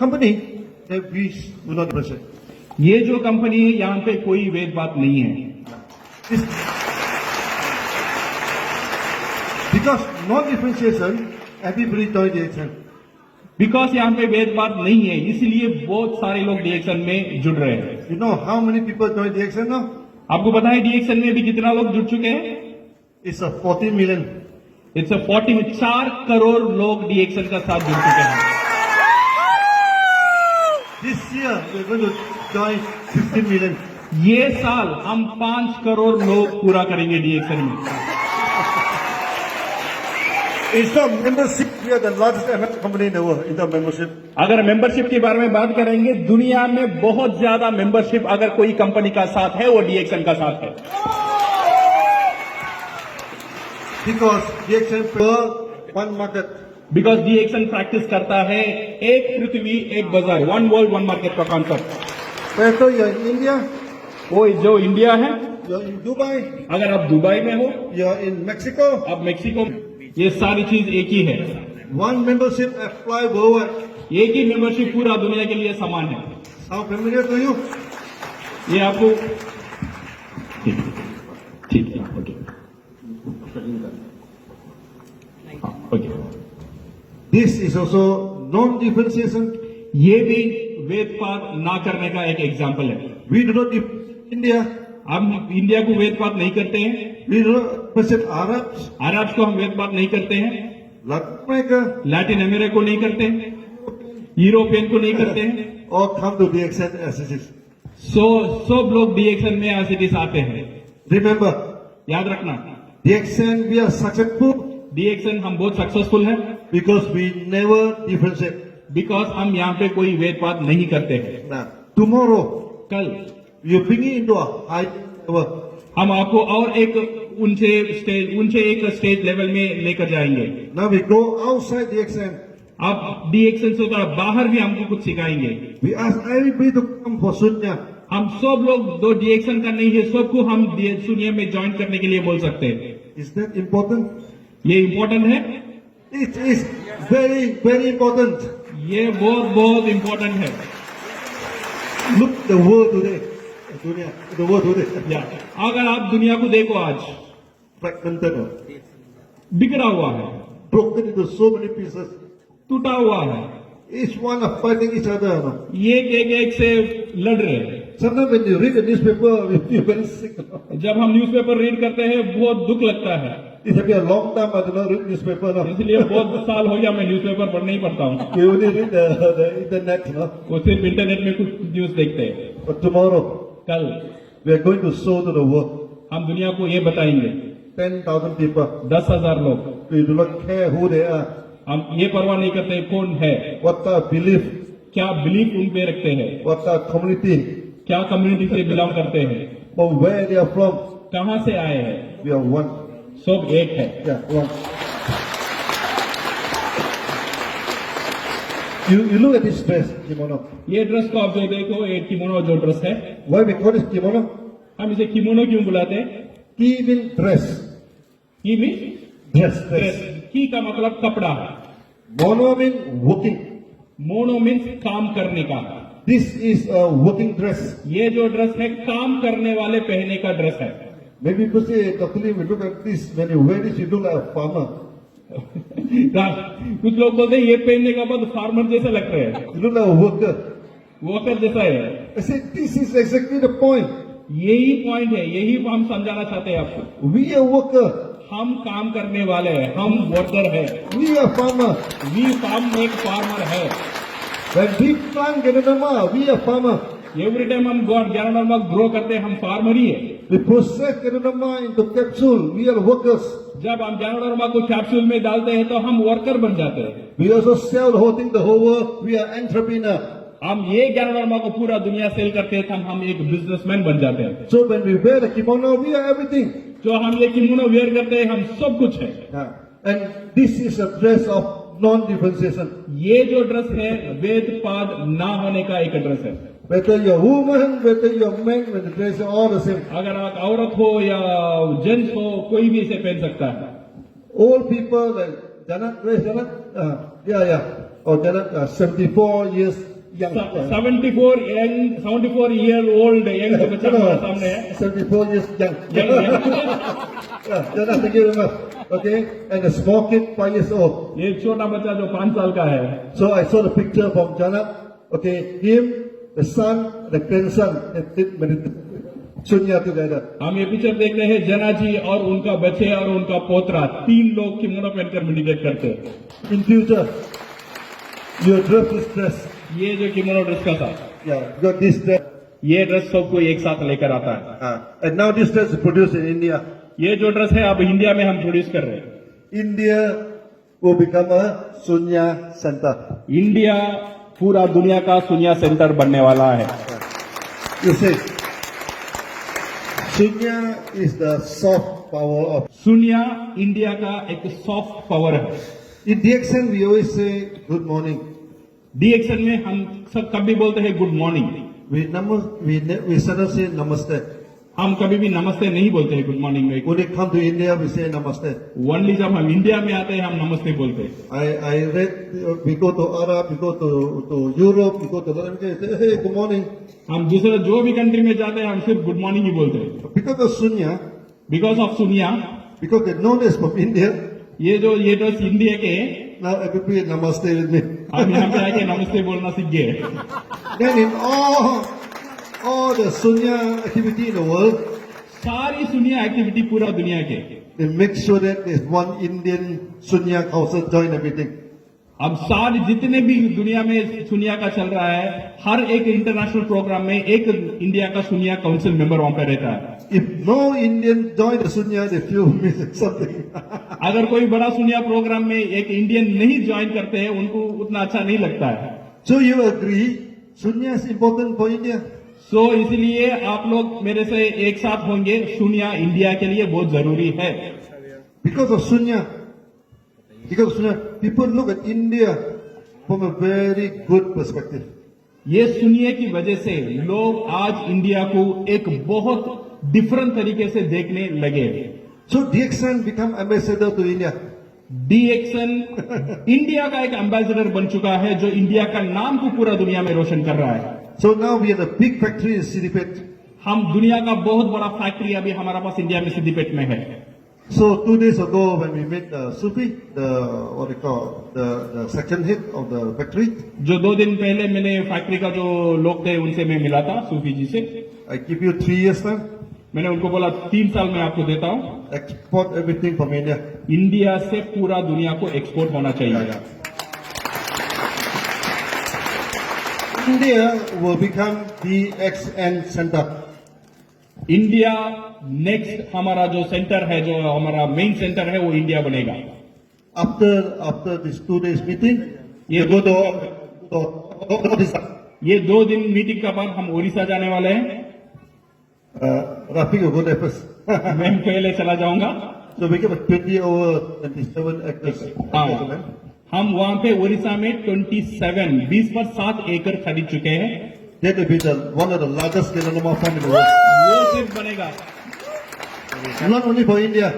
company that we do not differentiate. ये जो company है यहाँ पे कोई भेदभाव नहीं है, Because non-differentiation, everybody join DXN. Because यहाँ पे भेदभाव नहीं है, इसलिए बहुत सारे लोग डीएक्शन में जुड़ रहे हैं। You know how many people join DXN now? आपको पता है डीएक्शन में भी कितना लोग जुड़ चुके हैं? It's a 14 million. It's 4 crore लोग डीएक्शन का साथ जुड़ चुके हैं। This year, we're going to join 15 million. ये साल हम 5 करोड़ लोग पूरा करेंगे डीएक्शन में। In terms of membership, we are the largest ML company in the world in terms of membership. अगर मेंबरशिप के बारे में बात करेंगे, दुनिया में बहुत ज्यादा मेंबरशिप अगर कोई कंपनी का साथ है वो डीएक्शन का साथ है। Because DXN per one market. Because DXN practice करता है एक पृथ्वी एक बाजार, 1 वर्ल्ड 1 मार्केट का concept. Whether you're in India, वो जो इंडिया है, you're in Dubai, अगर आप दुबई में हो, you're in Mexico, आप मेक्सिको, ये सारी चीज एक ही है। one membership apply worldwide. एक ही मेंबरशिप पूरा दुनिया के लिए समान है। Sound familiar to you? ये आपको ठीक है, okay okay. This is also non-differentiation. ये भी वेदपात ना करने का एक एग्जाम्पल है। We do not differentiate India. हम इंडिया को वेदपात नहीं करते हैं, We do not differentiate Arabs, Arabs को हम वेदपात नहीं करते हैं, Latin America, लैटिन अमेरिका को नहीं करते हैं, यूरोपियन को नहीं करते हैं। or come to DXN as it is. सब लोग डीएक्शन में एसिडिस आते हैं। Remember, याद रखना, DXN we are successful डीएक्शन हम बहुत सक्सेसफुल है because we never differentiate. Because हम यहाँ पे कोई वेदपात नहीं करते हैं। Now, tomorrow, कल you bring it into a high level. हम आपको और एक ऊंचे एक स्टेज लेवल में लेकर जाएंगे। Now we go outside DXN. आप डीएक्शन से थोड़ा बाहर भी हमको कुछ सिखाएंगे। We ask everybody to come for Sunya. हम सब लोग दो डीएक्शन का नहीं है, सबको हम सुनिया में ज्वाइन करने के लिए बोल सकते हैं। Is that important? ये इम्पोर्टेंट है, It is very, very important. ये बहुत इम्पोर्टेंट है। Look the world today. Dunia, the world today. या अगर आप दुनिया को देखो आज Fragmented. बिखरा हुआ है, Broken into so many pieces. टूटा हुआ है, Each one are fighting each other. No? ये एक से लड़ रहे हैं। Sometimes when you read the newspaper, you feel very sick. No? जब हम न्यूज़पेपर रीड करते हैं बहुत दुख लगता है। It has been a long time I do not read newspaper. No? इसलिए बहुत साल हो गया मैं न्यूज़पेपर पढ़ नहीं पढ़ता हूँ। You only read the internet. No? वो सिर्फ इंटरनेट में कुछ न्यूज देखते हैं। But tomorrow, कल we are going to show to the world. हम दुनिया को ये बताएंगे, 10,000 people. 10,000 लोग, We do not care who they are. हम ये परवाह नहीं करते कौन है, What are belief? क्या बिलीफ उन पे रखते हैं, What are community? क्या कम्युनिटी से बिलोंग करते हैं, Or where they are from? कहाँ से आए हैं, We are one. सब एक है। Yeah, one. You look at this dress, kimono. ये ड्रेस को आप जो देखो, ये किमोनो जो ड्रेस है, Why we call this kimono? हम इसे किमोनो क्यों बुलाते हैं? Ki means dress. की मीन्स Dress, ड्रेस, dress. की का मतलब कपड़ा है, Mono means working. Mono means काम करने का। This is a working dress. ये जो ड्रेस है काम करने वाले पहने का ड्रेस है। Maybe people say, Dr. Lee, we look at this, when you wear this, you look like a farmer. कुछ लोग बोलते हैं ये पहनने का बाद फार्मर जैसा लगता है, You look like a worker. Worker जैसा है। I said, this is exactly the point. यही पॉइंट है, यही हम समझाना चाहते हैं आपको। We are worker. हम काम करने वाले हैं, हम वर्कर है। We are farmer. We farm एक फार्मर है। When we plant Ganadama, we are farmer. Every time हम ज्ञानों ग्रो करते हैं, हम फार्मर ही है। We process Ganadama into capsule, we are workers. जब हम ज्ञानों को कैप्सूल में डालते हैं तो हम वर्कर बन जाते हैं। We also sell the whole thing, the whole world, we are entrepreneur. हम ये ज्ञानों को पूरा दुनिया सेल करते हैं, हम एक बिजनेसमैन बन जाते हैं। So when we wear the kimono, we are everything. जो हम ये किमोनो वेयर करते हैं, हम सब कुछ है। And this is a dress of non-differentiation. ये जो ड्रेस है वेदपात ना होने का एक ड्रेस है। Whether you're woman, whether you're man, when the dress are all the same. अगर आप औरत हो या जेंट्स हो, कोई भी इसे पहन सकता है। Old people, like Janak, where's Janak? Yeah. Oh, Janet, 74 years young. 74-year-old young जो बच्चा हमारे सामने है 74 years young. Young, young. Yeah, Janet, thank you very much. Okay, and a small kid, 5 years old. ये एक छोटा बच्चा जो 5 साल का है So I saw the picture from Janet. Okay, him, the son, the grandson, and Sunya together. हम ये पिक्चर देख रहे हैं जना जी और उनका बच्चे और उनका पोतरा 3 लोग किमोनो पहनकर मेडिटेट करते हैं In future, you dress this dress. ये जो किमोनो ड्रेस का था Yeah, you got this dress. ये ड्रेस सबको एक साथ लेकर आता है And now this dress is produced in India. ये जो ड्रेस है अब इंडिया में हम प्रोड्यूस कर रहे हैं India will become a Sunya center. India पूरा दुनिया का सुनिया सेंटर बनने वाला है You see, Sunya is the soft power of. सुनिया इंडिया का एक सॉफ्ट पावर है In DXN, we always say good morning. डीएक्शन में हम सब कभी बोलते हैं good morning We seldom say namaste. हम कभी भी नमस्ते नहीं बोलते हैं गुड मॉर्निंग में When we come to India, we say namaste. Only जब हम इंडिया में आते हैं हम नमस्ते बोलते हैं I read, we go to Arab, we go to Europe, we go to America, we say, hey, good morning. हम दूसरे जो भी कंट्री में जाते हैं हम सिर्फ गुड मॉर्निंग ही बोलते हैं Because of Sunya, because of सुनिया because they know this from India, ये ड्रेस इंडिया के now everybody namaste with me. हम यहाँ पे आके नमस्ते बोलना सीख गए Then in all the Sunya activity in the world, सारी सुनिया एक्टिविटी पूरा दुनिया के they make sure that there's one Indian Sunya council join everything. अब सारे जितने भी दुनिया में सुनिया का चल रहा है हर एक इंटरनेशनल प्रोग्राम में एक इंडिया का सुनिया काउंसिल मेंबर वहां पे रहता है If no Indian join the Sunya, they feel missing something. अगर कोई बड़ा सुनिया प्रोग्राम में एक इंडियन नहीं ज्वाइन करते हैं उनको उतना अच्छा नहीं लगता है So you agree, Sunya is important for India? सो इसलिए आप लोग मेरे से एक साथ होंगे सुनिया इंडिया के लिए बहुत जरूरी है Because of Sunya, people look at India from a very good perspective. ये सुनिए की वजह से लोग आज इंडिया को एक बहुत डिफरेंट तरीके से देखने लगे So DXN become ambassador to India. DXN India का एक एम्बेसडर बन चुका है जो इंडिया का नाम को पूरा दुनिया में रोशन कर रहा है So now we have a big factory in Siddipet. हम दुनिया का बहुत बड़ा फैक्ट्री अभी हमारा पास इंडिया में सिद्दीपेट में है So 2 days ago when we met Sufi, the second head of the factory, जो 2 दिन पहले मैंने फैक्ट्री का जो लोग थे उनसे मैं मिला था सूफी जी से I give you 3 years time, मैंने उनको बोला 3 साल में आपको देता हूं export everything from India. India से पूरा दुनिया को एक्सपोर्ट होना चाहिए India will become DXN center. India next हमारा जो सेंटर है जो हमारा मेन सेंटर है वो इंडिया बनेगा After this 2 days meeting, ये we go to Odisha. ये 2 दिन मीटिंग के बाद हम उड़ीसा जाने वाले हैं Rafiq will go there first. मैं पहले चला जाऊंगा So we give a 27 acres. हम वहां पे उड़ीसा में 20 पर 7 एकड़ खरीद चुके हैं That will be one of the largest Ganoderma farm in the world. वो सिर्फ बनेगा Not only for India,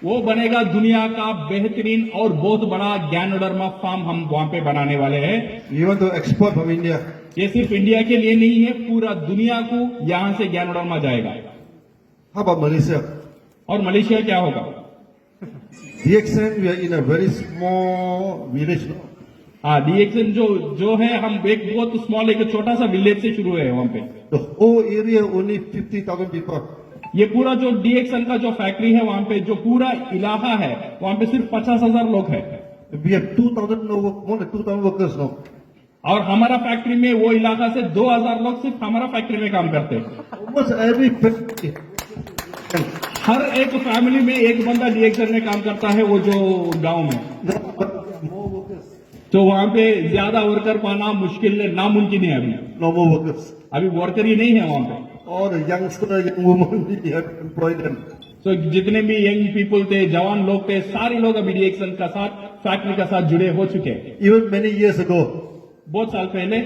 वो बनेगा दुनिया का बेहतरीन और बहुत बड़ा गैनोडर्मा फार्म हम वहां पे बनाने वाले हैं we want to export from India. ये सिर्फ इंडिया के लिए नहीं है पूरा दुनिया को यहां से गैनोडर्मा जाएगा How about Malaysia? और मलेशिया क्या होगा DXN, we are in a very small village. हाँ डीएक्शन जो है हम एक बहुत स्मॉल एक छोटा सा विलेज से शुरू है वहां पे The whole area only 50,000 people. ये पूरा जो डीएक्शन का जो फैक्ट्री है वहां पे जो पूरा इलाका है वहां पे सिर्फ 50,000 लोग हैं We have 2,000 more than 2,000 workers now. और हमारा फैक्ट्री में वो इलाका से 2,000 लोग सिर्फ हमारा फैक्ट्री में काम करते हैं Almost every factory. हर एक फैमिली में एक बंदा डीएक्शन में काम करता है वो जो गांव में More workers. तो वहां पे ज्यादा वर्कर पाना मुश्किल है नामुमकिन है अभी No more workers. अभी वर्कर ही नहीं है वहां पे All the youngsters, young women, we have employed them. तो जितने भी यंग पीपल थे जवान लोग थे सारे लोग अभी डीएक्शन का साथ फैक्ट्री का साथ जुड़े हो चुके हैं Even many years ago, बहुत साल पहले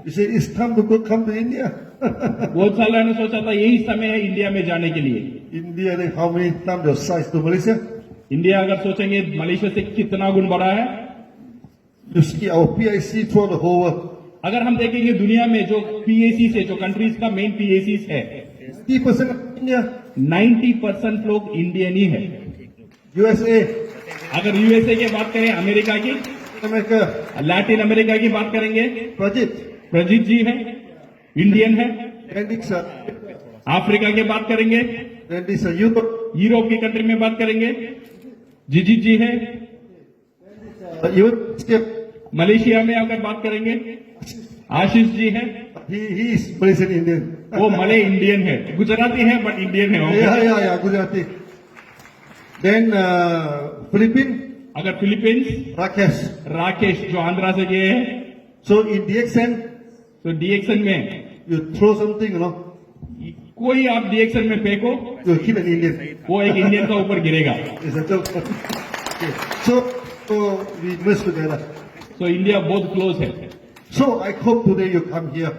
we say it's time to come to India. बहुत साल मैंने सोचा था यही समय है इंडिया में जाने के लिए India, I think how many times the size to Malaysia? India अगर सोचेंगे मलेशिया से कितना गुण बढ़ा है You see our PIC throughout the whole world. अगर हम देखेंगे दुनिया में जो PACs है, जो कंट्रीज का मेन PACs है, 50% India, 90% लोग इंडियन ही है। USA, अगर यूएसए की बात करें, अमेरिका की, America, लैटिन अमेरिका की बात करेंगे, Prajit, प्रजीत जी है, इंडियन है। Randy, अफ्रीका की बात करेंगे, Randy, Europe, यूरोप की कंट्री में बात करेंगे, जीजीत जी है। even Skip, मलेशिया में अगर बात करेंगे, आशीष जी है। he is Malaysian Indian. वो मले इंडियन है, गुजराती है बट इंडियन है। Yeah, Gujarati. Then Philippines, अगर फिलीपींस, Rakesh. राकेश जो आंध्रा से गए हैं, So in the accent, तो डीएक्सन में you throw something, कोई आप डीएक्सन में फेंको, you hit an Indian. वो एक इंडियन का ऊपर गिरेगा। It's a joke. Okay. So we mix together. तो इंडिया बहुत क्लोज है। So I hope today you come here.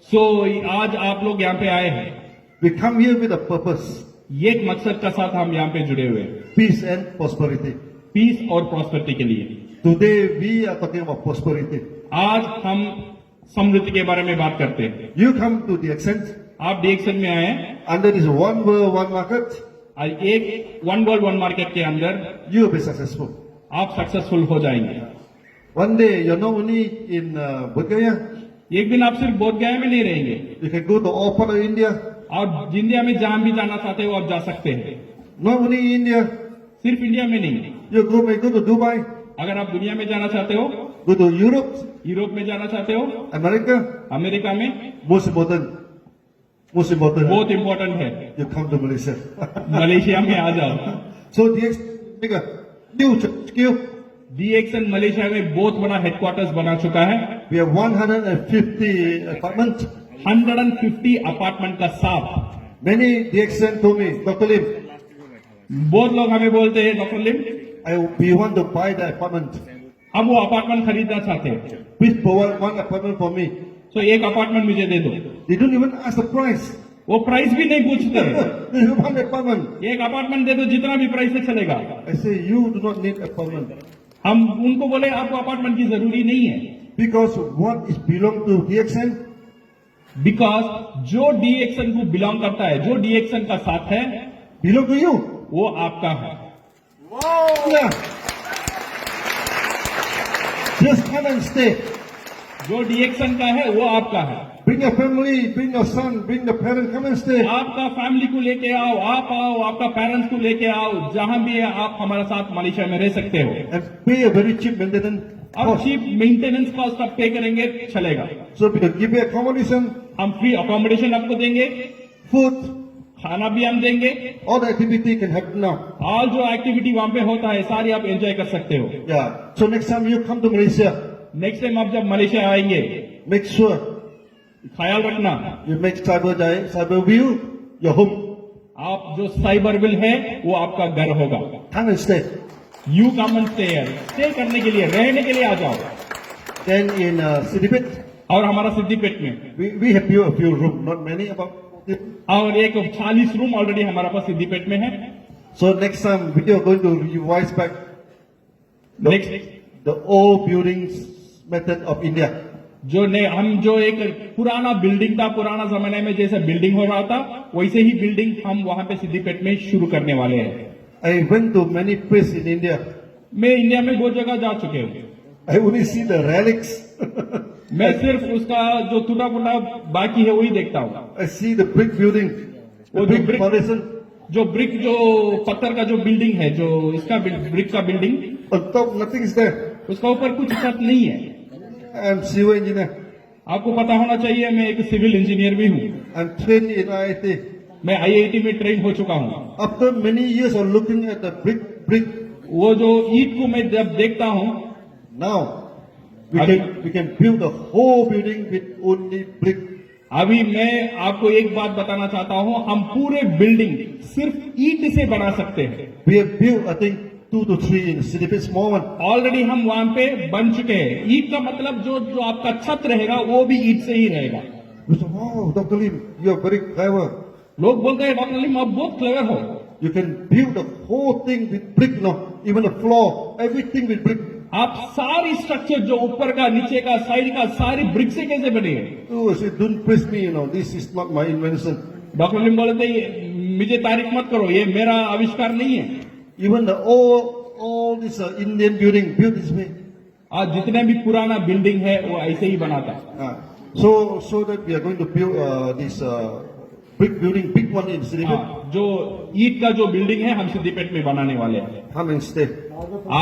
सो आज आप लोग यहाँ पे आए हैं, We come here with a purpose, ये एक मकसद का साथ हम यहाँ पे जुड़े हुए हैं, peace and prosperity. पीस और प्रॉस्पेरिटी के लिए। Today we are talking about prosperity. आज हम समृद्धि के बारे में बात करते हैं। You come to the accent आप डीएक्सन में आए हैं, under this one world, one market, और एक वन वर्ल्ड वन मार्केट के अंदर you will be successful. आप सक्सेसफुल हो जाएंगे। One day you're not only in Bulgaria, एक दिन आप सिर्फ बोध गया में नहीं रहेंगे, you can go to all part of India. और इंडिया में जहां भी जाना चाहते हो आप जा सकते हैं। Not only India, सिर्फ इंडिया में नहीं, may go to Dubai, अगर आप दुनिया में जाना चाहते हो, go to Europe, यूरोप में जाना चाहते हो, America. अमेरिका में, Most important, बहुत इंपॉर्टेंट है, you come to Malaysia. Malaysia में आ जाओ। So the accent make a huge skill. DXN Malaysia में बहुत बड़ा हेडक्वार्टर्स बना चुका है। We have 150 apartments. 150 अपार्टमेंट का साथ। Many DXN told me, Dr. Lim, बहुत लोग हमें बोलते हैं, doctor Lim, we want to buy the apartment. हम वो अपार्टमेंट खरीदना चाहते हैं, Please provide one apartment for me. तो एक अपार्टमेंट मुझे दे दो। They don't even ask the price. वो प्राइस भी नहीं पूछते। They have one apartment. एक अपार्टमेंट दे दो, जितना भी प्राइस है चलेगा। I say, you do not need apartment. हम उनको बोले आपको अपार्टमेंट की जरूरी नहीं है, Because what is belong to DXN, because जो डीएक्सन को बिलोंग करता है, जो डीएक्सन का साथ है, belong to you. वो आपका है। Yeah. Just come and stay. जो डीएक्सन का है वो आपका है। Bring your family, bring your son, bring the parent, come and stay. आपका फैमिली को लेके आओ, आप आओ, आपका पेरेंट्स को लेके आओ, जहां भी है आप हमारे साथ मलेशिया में रह सकते हो। And pay a very cheap maintenance आप cost. चीप मेंटेनेंस कॉस्ट आप पे करेंगे, चलेगा। So we can give you accommodation, हम फ्री अकोमोडेशन आपको देंगे, food, खाना भी हम देंगे, all the activity can happen now. और जो एक्टिविटी वहां पे होता है सारी आप एंजॉय कर सकते हो। Yeah. So next time you come to Malaysia, next time आप जब मलेशिया आएंगे, make sure ख्याल रखना, you make cyber view your home. आप जो साइबर विल है वो आपका घर होगा। Come and stay. You come and stay करने के लिए, रहने के लिए आ जाओ। Then in Siddipet, और हमारा सिद्दीपेट में we have built a few rooms, not many, about. और एक 40 रूम ऑलरेडी हमारे पास सिद्दीपेट में है। So next time we are going to revise back next the old buildings method of India. हम जो एक पुराना बिल्डिंग था, पुराना जमाने में जैसे बिल्डिंग हो रहा था, वैसे ही बिल्डिंग हम वहां पे सिद्दीपेट में शुरू करने वाले हैं। I went to many places in India. मैं इंडिया में बहुत जगह जा चुके हूँ। I only see the relics. मैं सिर्फ उसका जो टूटा फूटा बाकी है वही देखता हूँ। I see the brick building, the the brick brick- foundation. जो ब्रिक, जो पत्थर का जो बिल्डिंग है, जो इसका ब्रिक का building, On top, nothing is there. उसका ऊपर कुछ छत नहीं है। I'm civil engineer. आपको पता होना चाहिए मैं एक सिविल इंजीनियर भी हूँ। I'm trained in IIT. मैं आईआईटी में ट्रेन हो चुका हूँ। After many years of looking at the brick, वो जो ईट को मैं जब देखता हूँ, now we can build the whole building with only brick. अभी मैं आपको एक बात बताना चाहता हूँ, हम पूरे बिल्डिंग सिर्फ ईट से बना सकते हैं। We have built, I think, 2 to 3 in Siddipet, small one. Already हम वहां पे बन चुके हैं। ईट का मतलब जो आपका छत रहेगा वो भी ईट से ही रहेगा। We said, wow, Dr. Lim, you are very clever. लोग बोलते हैं डॉक्टर लिम आप बहुत क्लेवर हो, You can build the whole thing with brick now, even the floor, everything with brick. आप सारी स्ट्रक्चर जो ऊपर का, नीचे का, साइड का, सारी ब्रिक से कैसे बने हैं? Oh, say, don't praise me, this is not my invention. Doctor Lim बोले थे, मुझे तारीफ मत करो, ये मेरा आविष्कार नहीं है। Even all this Indian building built this way. आज जितने भी पुराना बिल्डिंग है वो ऐसे ही बनाता है। So that we are going to build this brick building, big one in Siddipet. जो ईट का जो बिल्डिंग है हम सिद्दीपेट में बनाने वाले हैं। Come and stay. आप